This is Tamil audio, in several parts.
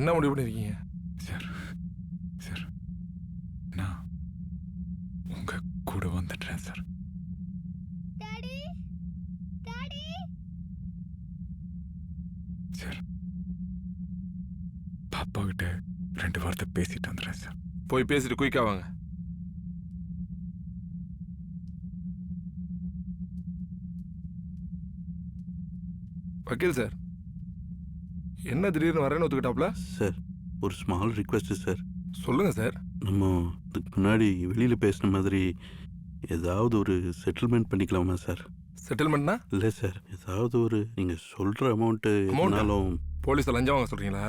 என்ன முடிவு பண்ணிருக்கீங்க? சார் சார் நான் உங்க கூட வந்துடுறேன் சார். டாடி டாடி சார் பாப்பா கிட்ட 2 வார்த்தை பேசிட்டு வந்துடுறேன் சார். போய் பேசிட்டு குயிக்கா வாங்க. வக்கீல் சார், என்ன திடீர்னு வரேன்னு ஒத்துக்கிட்டாப்ல? சார் ஒரு ஸ்மால் ரிக்வெஸ்ட் சார். சொல்லுங்க சார். நம்ம இதுக்கு முன்னாடி வெளியில் பேசின மாதிரி ஏதாவது ஒரு செட்டில்மெண்ட் பண்ணிக்கலாமா சார்? செட்டில்மெண்ட்னா? இல்லை சார், ஏதாவது ஒரு நீங்கள் சொல்கிற அமௌண்ட்டு எதுனாலும். போலீஸை லஞ்சம் வாங்க சொல்றீங்களா?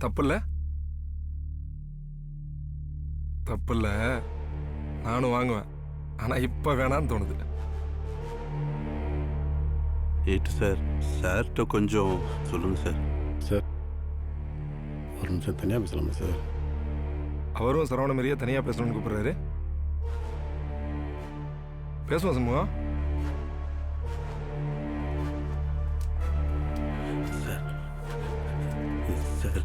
தப்பு இல்லை, தப்பு இல்லை, நானும் வாங்குவேன். ஆனால் இப்போ வேணான்னு தோணுது. ஏட்டு சார், சார்கிட்ட கொஞ்சம் சொல்லுங்கள் சார். சார் ஒரு நிமிஷம் தனியாக பேசலாமா சார்? அவரும் சரவண மாரியே தனியாக பேசணும்னு கூப்பிடுறாரு. பேசுவோம் சண்முகம். சார் சார்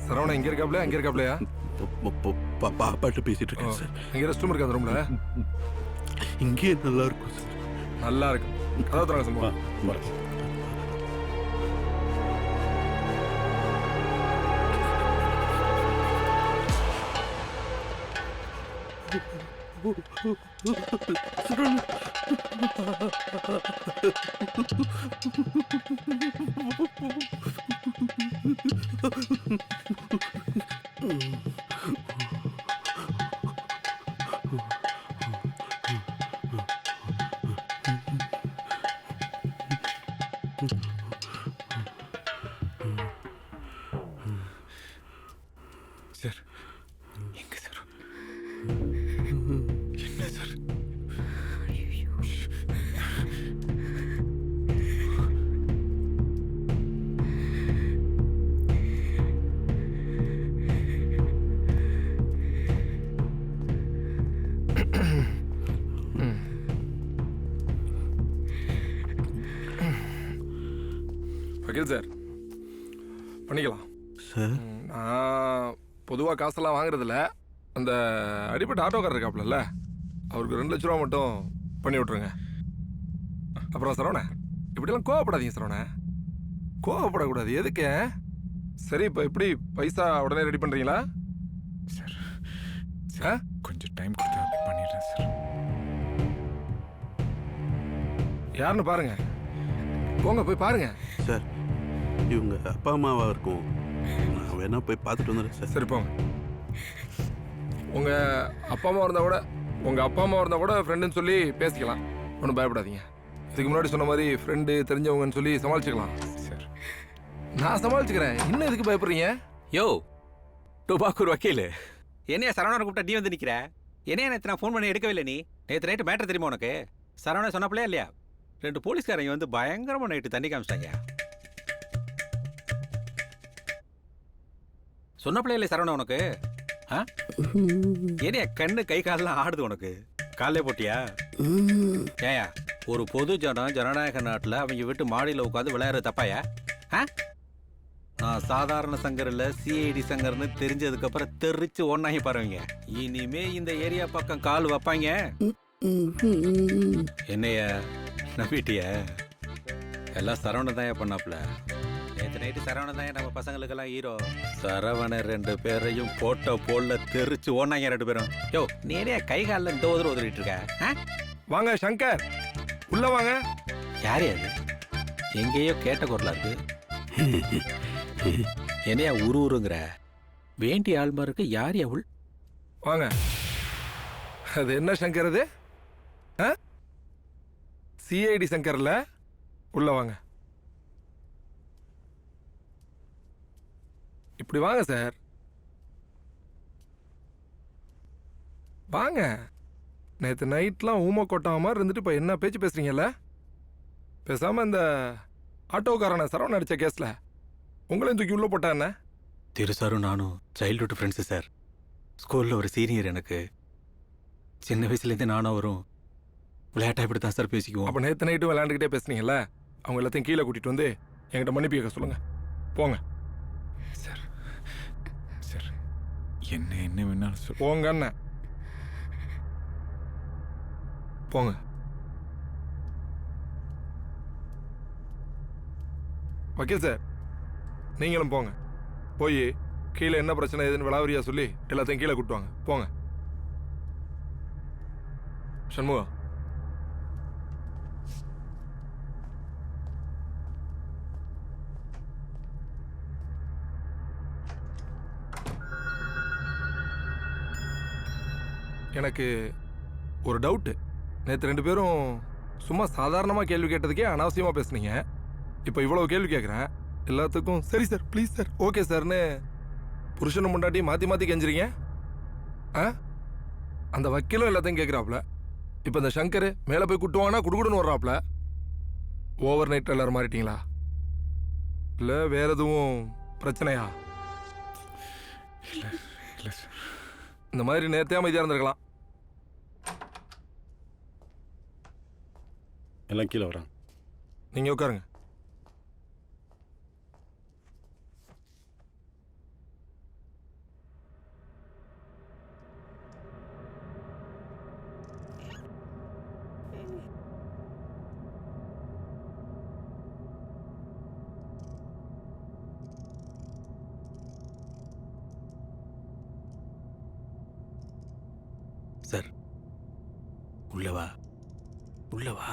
சரவணன் இங்கே இருக்காப்ல, அங்கே இருக்காப்லையா? பாப்பாட்ட பேசிட்டு இருக்கேன் சார். இங்கே ரெஸ்ட் ரூம் இருக்கா அந்த ரூம்ல? இங்கேயே நல்லா இருக்கும் சார். நல்லா இருக்கும். அதாவது தராங்க சண்முகம். வரேன். சார் எங்க சார்? என்ன சார்? வக்கீல் சார், பண்ணிக்கலாம் சார் நான் பொதுவாக காசெல்லாம் வாங்குறதில்ல. அந்த அடிப்பட்ட ஆட்டோக்காரர் இருக்காப்புல, அவருக்கு 2 லட்ச ரூபா மட்டும் பண்ணி விட்ருங்க. அப்புறம் சரவண, இப்படிலாம் கோவப்படாதீங்க சரவண, கோவப்படக்கூடாது. எதுக்கு? சரி, இப்போ எப்படி பைசா உடனே ரெடி பண்ணுறீங்களா? சார் சார் கொஞ்சம் டைம் கொடுத்தா பண்ணிடுறேன் சார். யாருன்னு பாருங்க, போங்க போய் பாருங்க. சார் இவங்க அப்பா அம்மாவாக இருக்கும், நான் வேணா போய் பார்த்துட்டு வந்துடுறேன் சார். சரி போங்க. உங்கள் அப்பா அம்மா இருந்தால் கூட ஃப்ரெண்டுன்னு சொல்லி பேசிக்கலாம், ஒன்றும் பயப்படாதீங்க. இதுக்கு முன்னாடி சொன்ன மாதிரி ஃப்ரெண்டு தெரிஞ்சவங்கன்னு சொல்லி சமாளிச்சுக்கலாம். சார் நான் சமாளிச்சுக்கிறேன், இன்னும் எதுக்கு பயப்படுறீங்க? யோ டுபாக்கூர் வக்கீல், என்னையா சரவணனை கூப்பிட்டா நீ வந்து நிற்கிற? என்னையா நேற்று நான் ஃபோன் பண்ணி எடுக்கவே இல்லை? நீ நேற்று நைட்டு மேட்டர் தெரியுமா உனக்கு? சரவணன் சொன்னப்பலையா இல்லையா? 2 போலீஸ்காரங்க வந்து பயங்கரமாக நைட்டு தண்ணி காமிச்சிட்டாங்க. சொன்னப்பலையா இல்லை சரவணன் உனக்கு? ஆ என்னையா கண்ணு கை காலெல்லாம் ஆடுது உனக்கு? காலையே போட்டியா? ஏயா ஒரு பொது ஜனநாயக நாட்டில் அவங்க வீட்டு மாடியில் உட்காந்து விளையாடுற தப்பாயா? ஆ நான் சாதாரண சங்கர் இல்ல, சிஐடி சங்கர்னு தெரிஞ்சதுக்கப்புறம் தெரிச்சு ஒன்னாகி பாருவீங்க. இனிமே இந்த ஏரியா பக்கம் கால் வைப்பாங்க. என்னைய நம்பிட்டிய? எல்லாம் சரவணன் தான் பண்ணாப்ல. நேற்று நைட்டு சரவணன் தான் நம்ம பசங்களுக்கெல்லாம் ஹீரோ. சரவணன் 2 பேரையும் போட்ட போல தெரிச்சு ஓனாங்க 2 பேரும். யோ நேரே கை காலில் இந்த உதறிட்டு இருக்க. வாங்க சங்கர், உள்ள வாங்க. யாரே அது? எங்கேயோ கேட்ட குரலா இருக்கு. என்னையா உருவுருங்கிற? வேண்டிய ஆள்மா இருக்கு. யார் அவள்? வாங்க. அது என்ன சங்கர் அது? சிஐடி சங்கர்ல, உள்ள வாங்க. இப்படி வாங்க சார், வாங்க. நேற்று நைட்லாம் ஊமை கொட்டாம மாதிரி இருந்துட்டு இப்போ என்ன பேச்சு பேசுறீங்கல்ல? பேசாம இந்த ஆட்டோக்காரனை சரவணன் அடிச்ச கேஸ்ல உங்களையும் தூக்கி உள்ள போட்டா என்ன? திரு சாரும் நானும் சைல்ட்ஹுட் ஃப்ரெண்ட்ஸு சார். ஸ்கூலில் ஒரு சீனியர் எனக்கு. சின்ன வயசுலேருந்தே நானும் வரும் விளையாட்டா இப்படி தான் சார் பேசிக்குவோம். அப்போ நேற்று நைட்டும் விளையாண்டுக்கிட்டே பேசுனீங்கல்ல, அவங்க எல்லாத்தையும் கீழே கூட்டிட்டு வந்து என்கிட்ட மன்னிப்பு கேட்க சொல்லுங்க. போங்க சார் என்ன வேணாலும் சொல். போங்க அண்ணன் போங்க. வக்கீல் சார் நீங்களும் போங்க. போய் கீழே என்ன பிரச்சனை ஏதுன்னு விளாவரியா சொல்லி எல்லாத்தையும் கீழே கூட்டுவாங்க. போங்க. சண்முகம் எனக்கு ஒரு டவுட்டு. நேற்று 2 பேரும் சும்மா சாதாரணமாக கேள்வி கேட்டதுக்கே அனாவசியமாக பேசுனீங்க. இப்போ இவ்வளவு கேள்வி கேட்குறேன், எல்லாத்துக்கும் சரி சார் ப்ளீஸ் சார் ஓகே சார்னு புருஷனை முண்டாட்டி மாற்றி மாற்றி கெஞ்சுறீங்க. ஆ அந்த வக்கீலும் எல்லாத்தையும் கேட்குறாப்புல. இப்போ இந்த சங்கர் மேலே போய் குட்டுவாங்கன்னா குடுகுடுன்னு வர்றாப்புல. ஓவர் நைட் எல்லாரும் மாறிட்டீங்களா? இல்லை வேற எதுவும் பிரச்சனையா? இல்லை சார். இந்த மாதிரி நேரத்தே அமைதியாக இருந்திருக்கலாம். எல்லாம் கீழே வராங்க. நீங்கள் உட்காருங்க. சார் உள்ள வா, உள்ள வா.